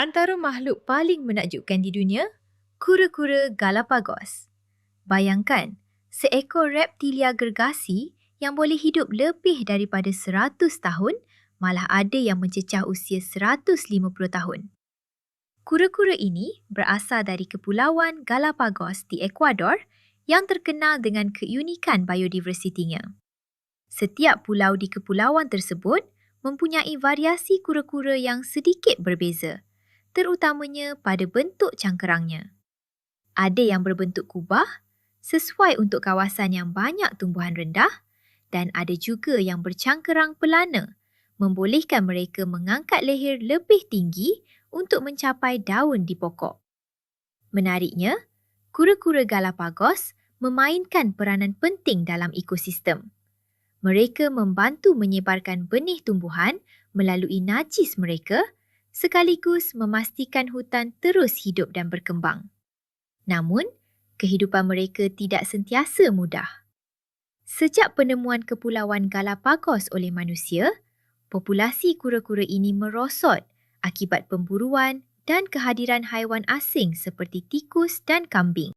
Antara makhluk paling menakjubkan di dunia, kura-kura Galapagos. Bayangkan, seekor reptilia gergasi yang boleh hidup lebih daripada 100 tahun, malah ada yang mencecah usia 150 tahun. Kura-kura ini berasal dari Kepulauan Galapagos di Ecuador yang terkenal dengan keunikan biodiversitinya. Setiap pulau di kepulauan tersebut mempunyai variasi kura-kura yang sedikit berbeza, terutamanya pada bentuk cangkerangnya. Ada yang berbentuk kubah, sesuai untuk kawasan yang banyak tumbuhan rendah, dan ada juga yang bercangkerang pelana, membolehkan mereka mengangkat leher lebih tinggi untuk mencapai daun di pokok. Menariknya, kura-kura Galapagos memainkan peranan penting dalam ekosistem. Mereka membantu menyebarkan benih tumbuhan melalui najis mereka, sekaligus memastikan hutan terus hidup dan berkembang. Namun, kehidupan mereka tidak sentiasa mudah. Sejak penemuan Kepulauan Galapagos oleh manusia, populasi kura-kura ini merosot akibat pemburuan dan kehadiran haiwan asing seperti tikus dan kambing.